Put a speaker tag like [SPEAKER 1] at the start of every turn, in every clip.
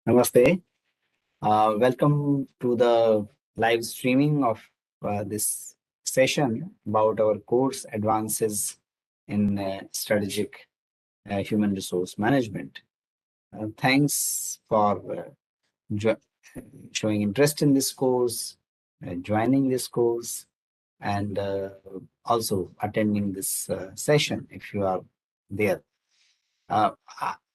[SPEAKER 1] Namaste. Welcome to the live streaming of this session about our course advances in strategic human resource management. Thanks for jo- showing interest in this course, joining this course, and also attending this session if you are there. Uh,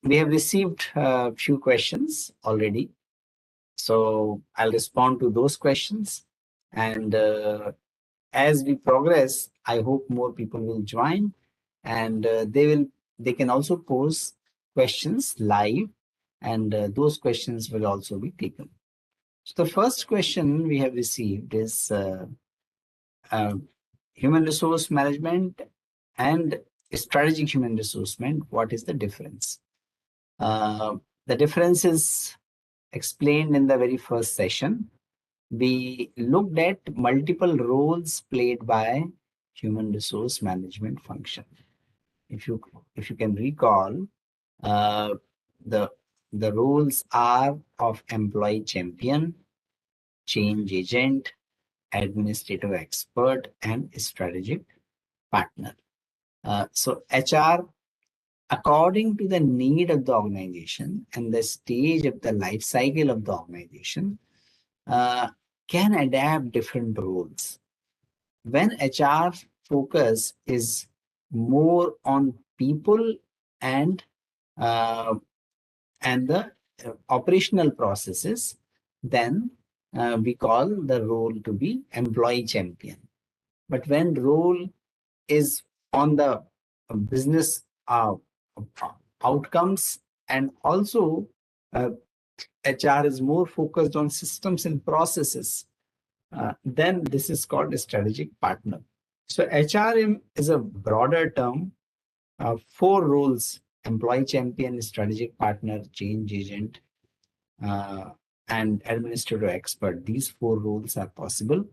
[SPEAKER 1] we have received a few questions already. So I'll respond to those questions. And as we progress, I hope more people will join and they can also pose questions live and those questions will also be taken. So the first question we have received is uh, human resource management and strategic human resource management. What is the difference? Uh, the difference is explained in the very first session. We looked at multiple roles played by human resource management function. If you can recall, uh, the the roles are of employee champion, change agent, administrative expert, and strategic partner. So HR, according to the need of the organization and the stage of the life cycle of the organization, uh, can adapt different roles. When HR focus is more on people and uh, the operational processes, then we call the role to be employee champion. But when role is on the business outcomes and also uh, HR is more focused on systems and processes, then this is called a strategic partner. So HRM is a broader term, four roles: employee champion, strategic partner, change agent, uh, and administrative expert. These four roles are possible.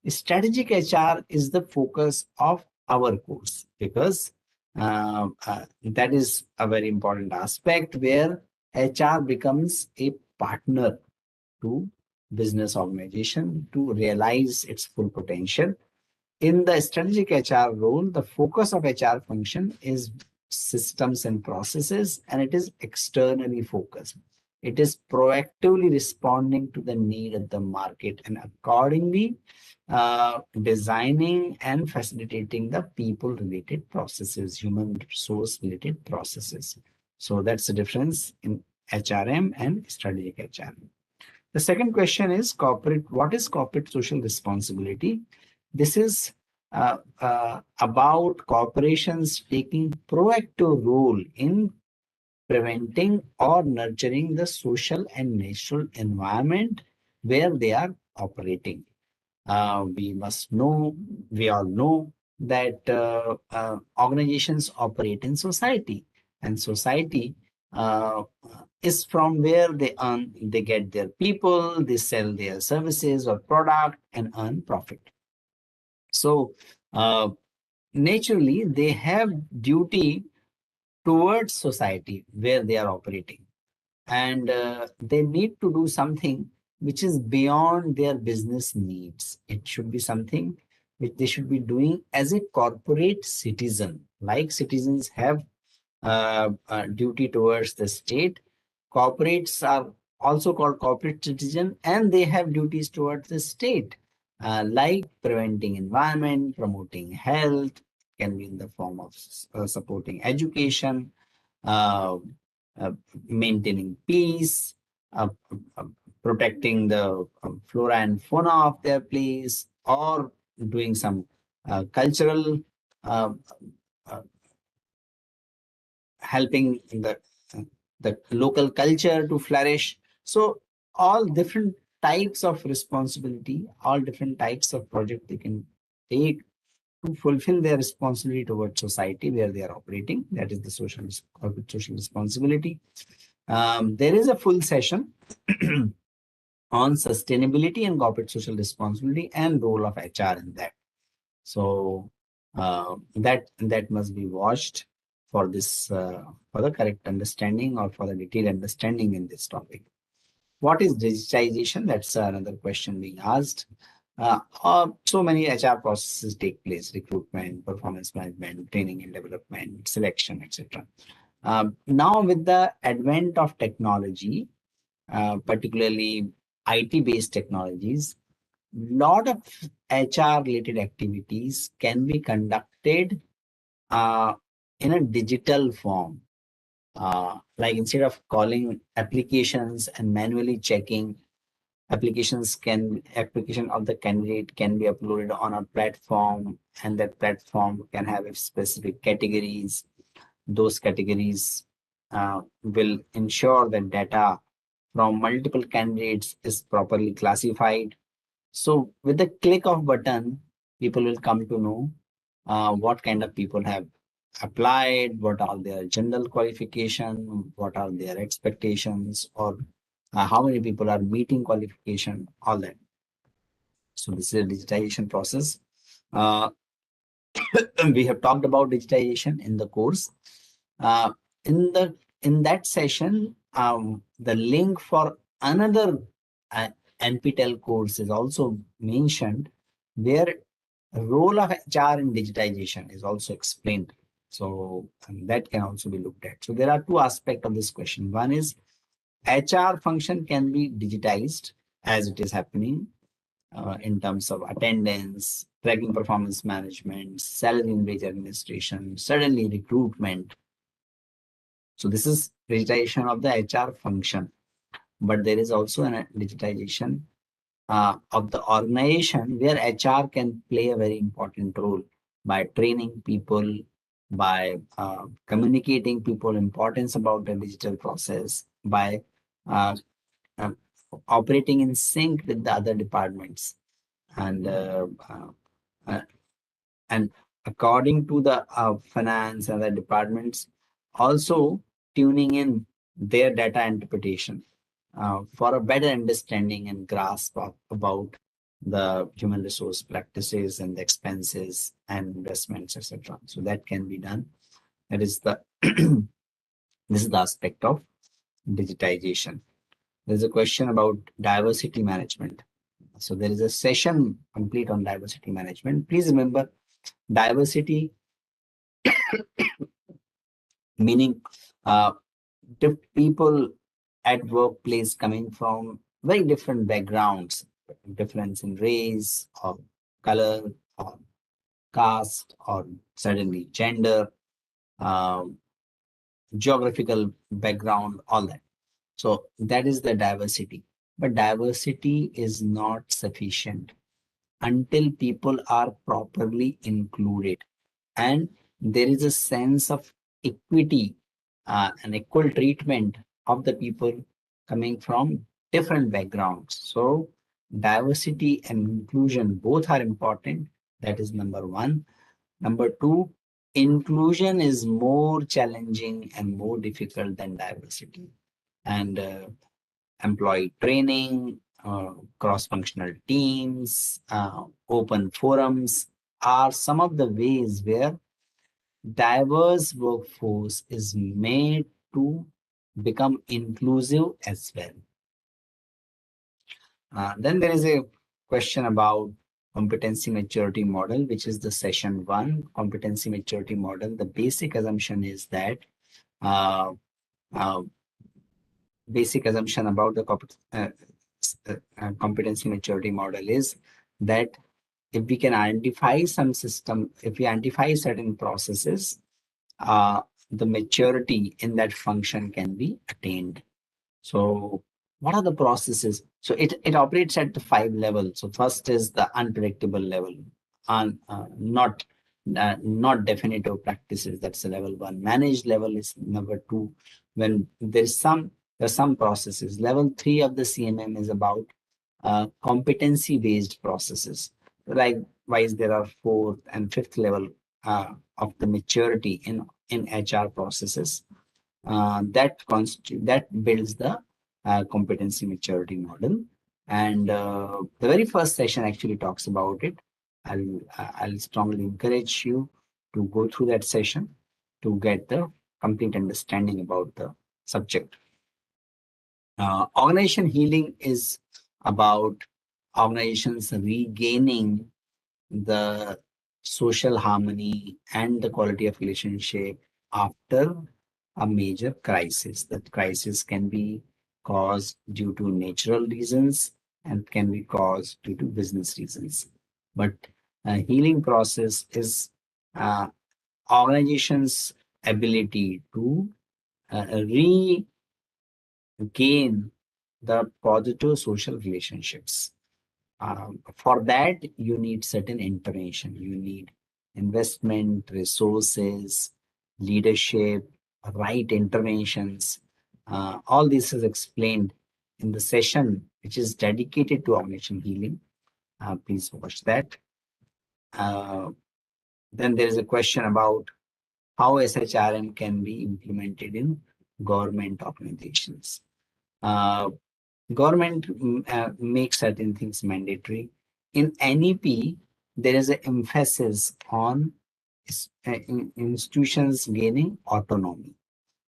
[SPEAKER 1] Strategic HR is the focus of our course because that is a very important aspect where HR becomes a partner to business organization to realize its full potential. In the strategic HR role, the focus of HR function is systems and processes, and it is externally focused. It is proactively responding to the need of the market and accordingly designing and facilitating the people related processes, human resource related processes. So that's the difference in HRM and strategic HRM. The second question is what is corporate social responsibility? This is about corporations taking proactive role in preventing or nurturing the social and natural environment where they are operating. We all know that organizations operate in society, and society uh, is from where they get their people, they sell their services or product and earn profit. So naturally, they have duty towards society where they are operating, and they need to do something which is beyond their business needs. It should be something which they should be doing as a corporate citizen. Like citizens have duty towards the state, corporates are also called corporate citizen, and they have duties towards the state, like preventing environment, promoting health, can be in the form of supporting education, uh, uh, maintaining peace, uh, uh, protecting the flora and fauna of their place, or doing some cultural uh, uh, helping the local culture to flourish. So all different types of responsibility, all different types of project they can take to fulfill their responsibility towards society where they are operating. That is the corporate social responsibility. There is a full session on sustainability and corporate social responsibility and role of HR in that. So that must be watched for this for the correct understanding or for the detailed understanding in this topic. What is digitization? That's another question being asked. So many HR processes take place: recruitment, performance management, training and development, selection, etc. Now, with the advent of technology, particularly IT-based technologies, lot of HR-related activities can be conducted uh, in a digital form. Like instead of calling applications and manually checking, application of the candidate can be uploaded on a platform, and that platform can have specific categories. Those categories will ensure that data from multiple candidates is properly classified. So with the click of button, people will come to know what kind of people have applied, what are their general qualification, what are their expectations, or how many people are meeting qualification, all that. So this is a digitization process. Uh, we have talked about digitization in the course. Uh, in the in that session, the link for another uh, NPTEL course is also mentioned, where role of HR in digitization is also explained. So that can also be looked at. So there are two aspects of this question. One is HR function can be digitized as it is happening in terms of attendance, tracking performance management, salary and wage administration, suddenly recruitment. So this is digitization of the HR function. But there is also a digitization of the organization where HR can play a very important role by training people, by communicating people importance about the digital process, by uh, uh, operating in sync with the other departments, and uh, and according to the finance and the departments, also tuning in their data interpretation for a better understanding and grasp about the human resource practices and the expenses and investments, etc. So that can be done. That is the this is the aspect of digitization. There's a question about diversity management. So there is a session complete on diversity management. Please remember, diversity meaning uh, people at workplace coming from very different backgrounds, difference in race or color or caste or suddenly gender, um, geographical background, all that. So that is the diversity. But diversity is not sufficient until people are properly included and there is a sense of equity and equal treatment of the people coming from different backgrounds. So diversity and inclusion both are important. That is number one. Number two, inclusion is more challenging and more difficult than diversity. And employee training, cross-functional teams, open forums are some of the ways where diverse workforce is made to become inclusive as well. Then there is a question about competency maturity model, which is the session one competency maturity model. The basic assumption is that uh, uh, basic assumption about the competency maturity model is that if we can identify some system, if we identify certain processes, uh, the maturity in that function can be attained. So what are the processes? So it operates at the 5 levels. So first is the unpredictable level, not definitive practices. That's the level one. Managed level is number two. When there's some processes. Level three of the CMM is about competency based processes. Likewise, there are fourth and fifth level of the maturity in HR processes that builds the competency maturity model. And the very first session actually talks about it. I'll strongly encourage you to go through that session to get the complete understanding about the subject. Organization healing is about organizations regaining the social harmony and the quality of relationship after a major crisis. That crisis can be caused due to natural reasons and can be caused due to business reasons. But healing process is uh, organization's ability to regain the positive social relationships. For that, you need certain intervention. You need investment, resources, leadership, right interventions. All this is explained in the session which is dedicated to organization healing. Please watch that. Uh, then there is a question about how SHRM can be implemented in government organizations. Uh, Government makes certain things mandatory. In NEP, there is an emphasis on institutions gaining autonomy.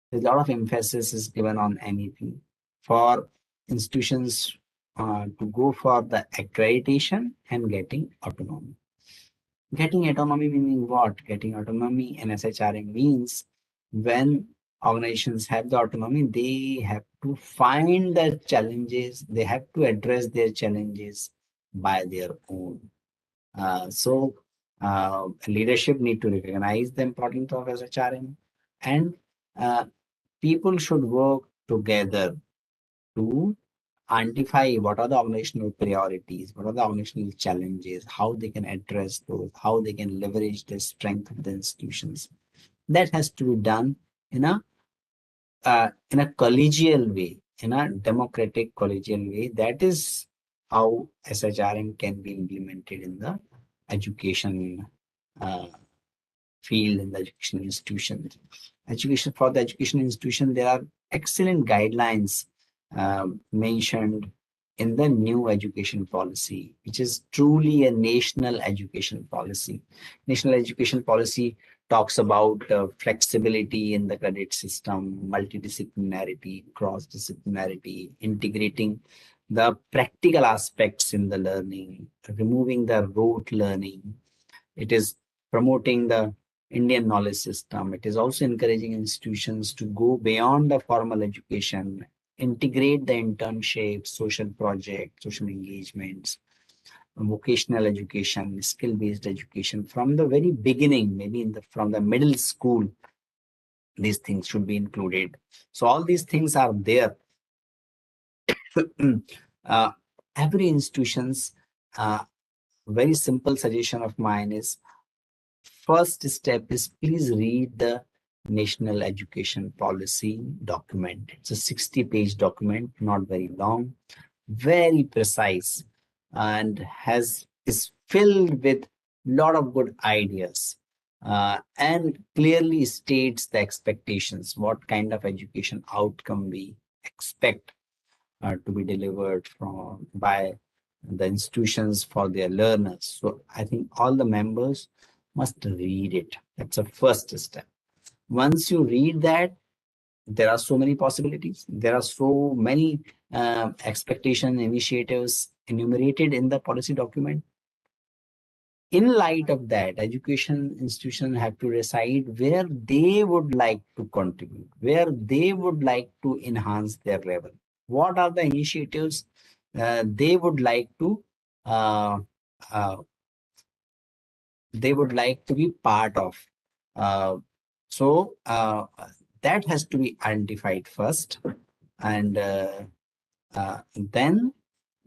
[SPEAKER 1] There's a lot of emphasis is given on NEP for institutions to go for the accreditation and getting autonomy. Getting autonomy meaning what? Getting autonomy in SHRM means when organizations have the autonomy, they have to find the challenges, they have to address their challenges by their own. Leadership need to recognize the importance of SHRM, and uh, people should work together to identify what are the organizational priorities, what are the organizational challenges, how they can address those, how they can leverage the strength of the institutions. That has to be done in a collegial way, in a democratic collegial way. That is how SHRM can be implemented in the education uh, field, in the education institution. Education for the education institution, there are excellent guidelines mentioned in the new education policy, which is truly a national education policy. National education policy talks about flexibility in the credit system, multidisciplinarity, cross-disciplinarity, integrating the practical aspects in the learning, removing the rote learning. It is promoting the Indian knowledge system. It is also encouraging institutions to go beyond the formal education, integrate the internship, social project, social engagements, vocational education, skill-based education from the very beginning, maybe from the middle school. These things should be included. So all these things are there. uh, every institution's very simple suggestion of mine is first step is please read the National Education Policy document. It's a 60-page document, not very long, very precise, and is filled with lot of good ideas, and clearly states the expectations, what kind of education outcome we expect to be delivered from by the institutions for their learners. So I think all the members must read it. That's a first step. Once you read that, there are so many possibilities. There are so many expectation initiatives enumerated in the policy document. In light of that, education institutions have to decide where they would like to contribute, where they would like to enhance their level. What are the initiatives they would like to uh, uh, be part of? Uh, so that has to be identified first, and then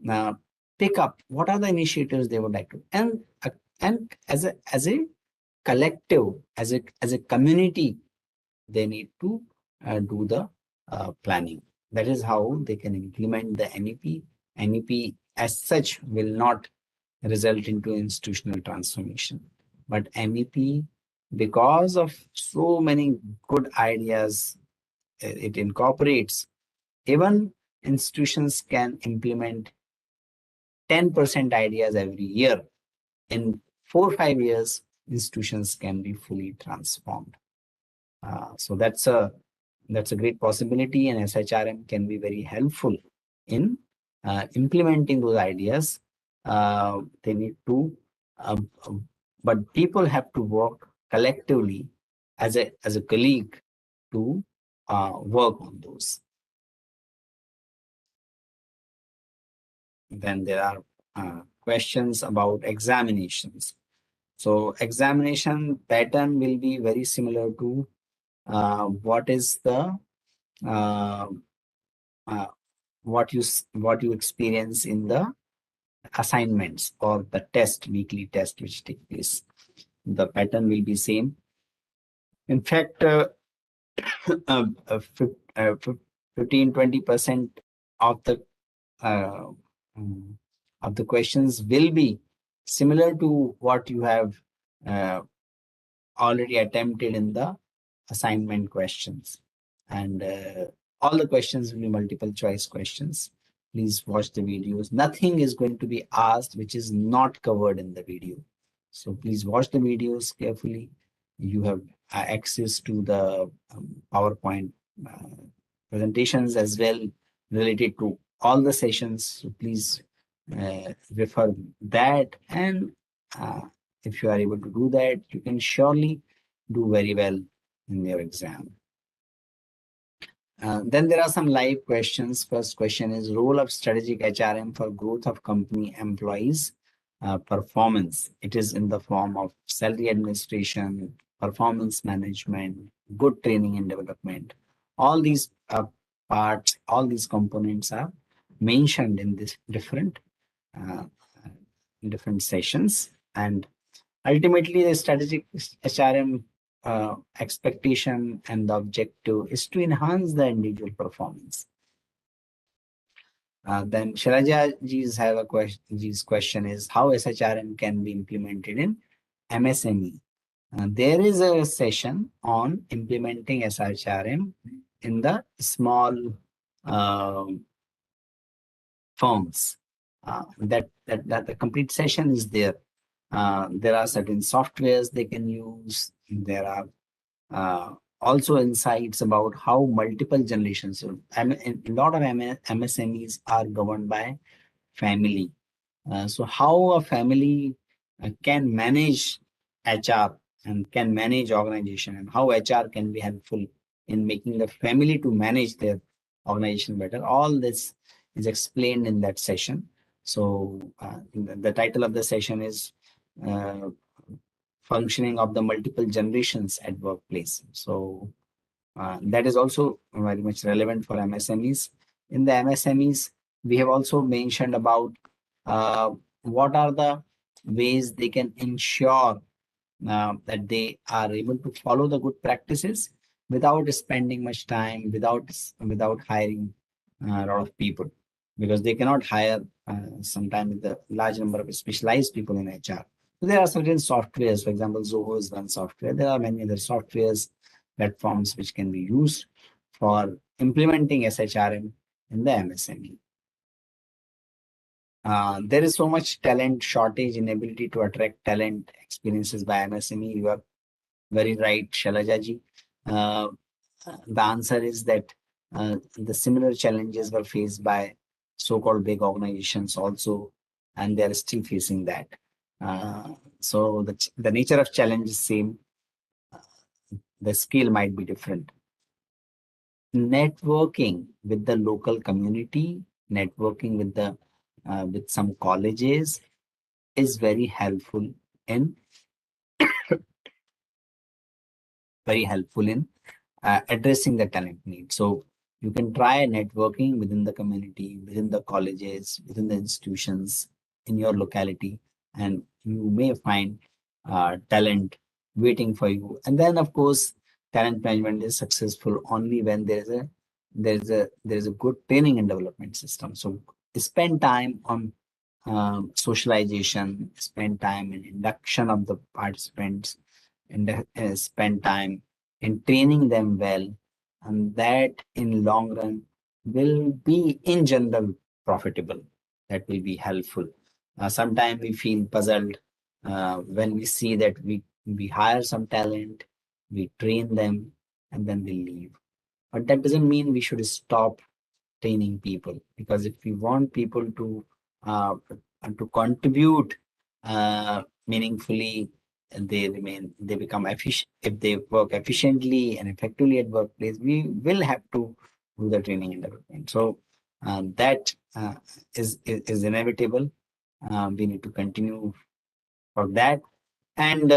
[SPEAKER 1] uh, pick up what are the initiatives they would like to, and as a collective, as a community, they need to do the planning. That is how they can implement the NEP. NEP as such will not result into institutional transformation, but NEP, because of so many good ideas it incorporates, even institutions can implement 10% ideas every year. In 4 or 5 years, institutions can be fully transformed. So that's a That's a great possibility, and SHRM can be very helpful in implementing those ideas. They need to, but people have to work collectively as a colleague to work on those. Then there are questions about examinations. So examination pattern will be very similar to what is the uh, uh, what you experience in the assignments or the weekly test which take place. The pattern will be same. In fact, uh, uh, fif- uh, fif- 15-20% of the uh, mm, of the questions will be similar to what you have uh, already attempted in the assignment questions. And all the questions will be multiple choice questions. Please watch the videos. Nothing is going to be asked which is not covered in the video. So please watch the videos carefully. You have access to the PowerPoint presentations as well related to all the sessions. So please refer that, and uh, if you are able to do that, you can surely do very well in your exam. Then there are some live questions. First question is role of strategic HRM for growth of company employees performance. It is in the form of salary administration, performance management, good training and development. All these parts, all these components are mentioned in this uh, different sessions, and ultimately, the strategic HRM expectation and the objective is to enhance the individual performance. Then Shalaja ji's have a question. Ji's question is how SHRM can be implemented in MSME. There is a session on implementing SHRM in the small uh, firms. That the complete session is there. There are certain softwares they can use. There are also insights about how multiple generations. So, a lot of MSMEs are governed by family. So how a family can manage HR and can manage organization, and how HR can be helpful in making the family to manage their organization better. All this is explained in that session. So the title of the session is uh, functioning of the multiple generations at workplace. So that is also very much relevant for MSMEs. In the MSMEs, we have also mentioned about uh, what are the ways they can ensure that they are able to follow the good practices without spending much time, without hiring a lot of people, because they cannot hire sometimes the large number of specialized people in HR. So there are certain softwares, for example, Zoho is one software. There are many other softwares, platforms which can be used for implementing SHRM in the MSME. There is so much talent shortage, inability to attract talent experiences by MSME. You are very right, Shalajaji. Uh, the answer is that the similar challenges were faced by so-called big organizations also, and they are still facing that. So the nature of challenge is same. The scale might be different. Networking with the local community, networking with some colleges is in very helpful in addressing the talent need. So you can try networking within the community, within the colleges, within the institutions in your locality, and you may find talent waiting for you. And then, of course, talent management is successful only when there is a good training and development system. So spend time on socialization, spend time in induction of the participants, and spend time in training them well, and that in long run will be in general profitable. That will be helpful. Sometimes we feel puzzled when we see that we hire some talent, we train them, and then they leave. But that doesn't mean we should stop training people, because if we want people uh, to contribute meaningfully, they become efficient. If they work efficiently and effectively at workplace, we will have to do the training and development. So that is inevitable. We need to continue for that. And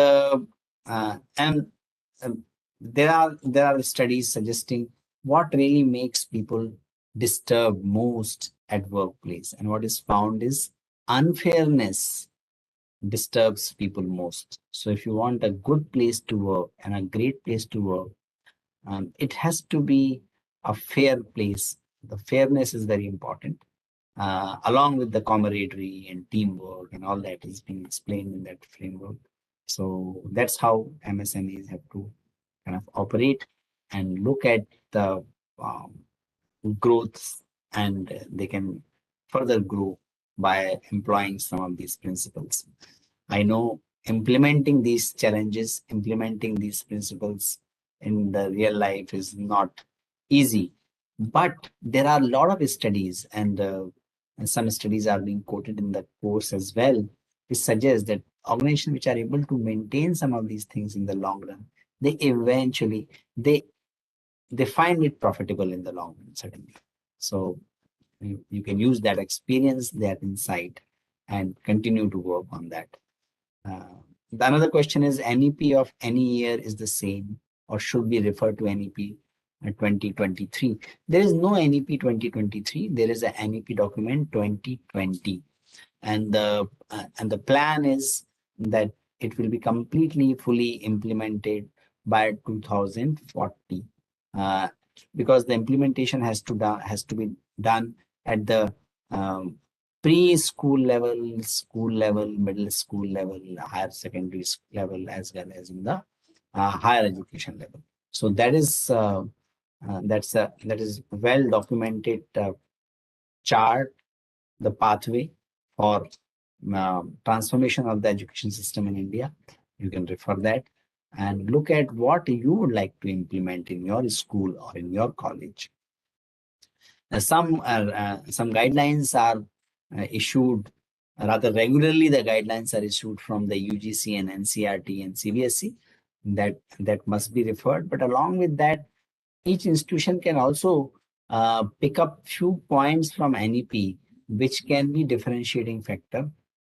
[SPEAKER 1] and there are studies suggesting what really makes people disturb most at workplace, and what is found is unfairness disturbs people most. So if you want a good place to work and a great place to work, it has to be a fair place. The fairness is very important, along with the camaraderie and teamwork and all that is being explained in that framework. So that's how MSMEs have to kind of operate and look at the um, growth, and they can further grow by employing some of these principles. I know implementing these challenges, implementing these principles in the real life is not easy, but there are a lot of studies, and some studies are being quoted in the course as well, which suggest that organizations which are able to maintain some of these things in the long run, they eventually they they find it profitable in the long run, certainly. So you can use that experience, that insight, and continue to work on that. The another question is, NEP of any year is the same, or should we refer to NEP 2023? There is no NEP 2023. There is a NEP document 2020, and the plan is that it will be completely fully implemented by 2040, uh, because the implementation has to be done at the preschool level, school level, middle school level, higher secondary level, as well as in the higher education level. So that is well documented chart, the pathway for transformation of the education system in India. You can refer that and look at what you would like to implement in your school or in your college. Some guidelines are issued rather regularly. The guidelines are issued from the UGC and NCRT and CBSE. That must be referred. But along with that, each institution can also pick up few points from NEP, which can be differentiating factor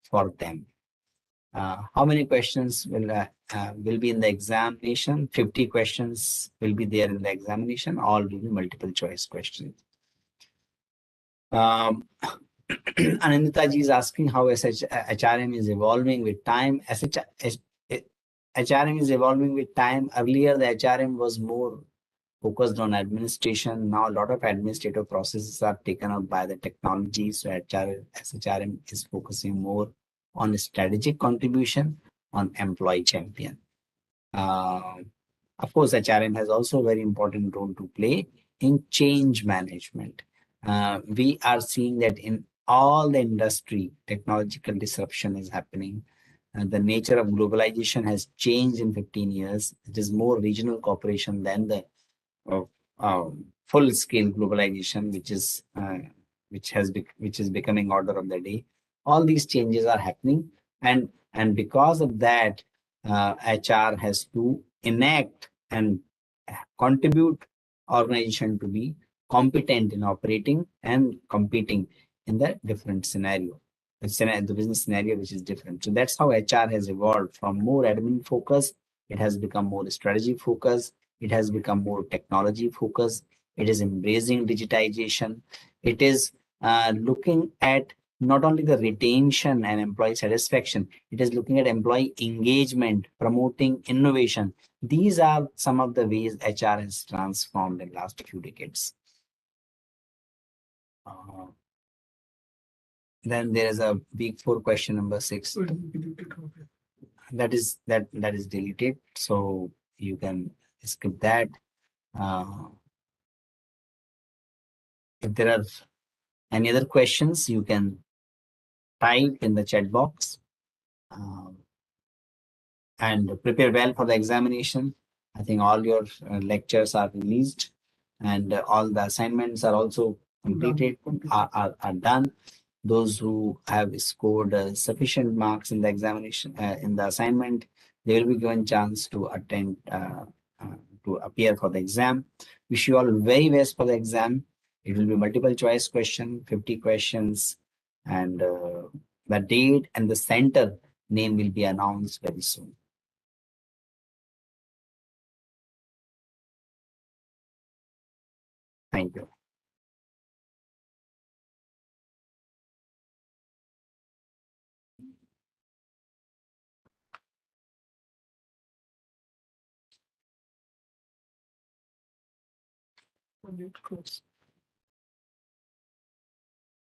[SPEAKER 1] for them. How many questions will be in the examination? 50 questions will be there in the examination. All will be multiple choice questions. Anandita ji is asking how HRM is evolving with time. HRM is evolving with time. Earlier, the HRM was more focused on administration. Now, a lot of administrative processes are taken up by the technology. So, SHRM is focusing more on strategic contribution, on employee champion. Of course, HRM has also a very important role to play in change management. We are seeing that in all the industry, technological disruption is happening. The nature of globalization has changed in 15 years. It is more regional cooperation than the full-scale globalization, which is becoming order of the day. All these changes are happening, and because of that, HR has to enact and contribute organization to be competent in operating and competing in the different scenario, the business scenario, which is different. So that's how HR has evolved from more admin focus. It has become more strategy focus. It has become more technology focused. It is embracing digitization. It is looking at not only the retention and employee satisfaction, it is looking at employee engagement, promoting innovation. These are some of the ways HR has transformed in last few decades. Then there is a big four question number 6. That is deleted, so you can skip that. If there are any other questions, you can type in the chat box, and prepare well for the examination. I think all your lectures are released, and all the assignments are also completed, are done. Those who have scored sufficient marks in the examination, in the assignment, they will be given chance to attend, to appear for the exam. Wish you all very best for the exam. It will be multiple choice question, 50 questions, and the date and the center name will be announced very soon. Thank you.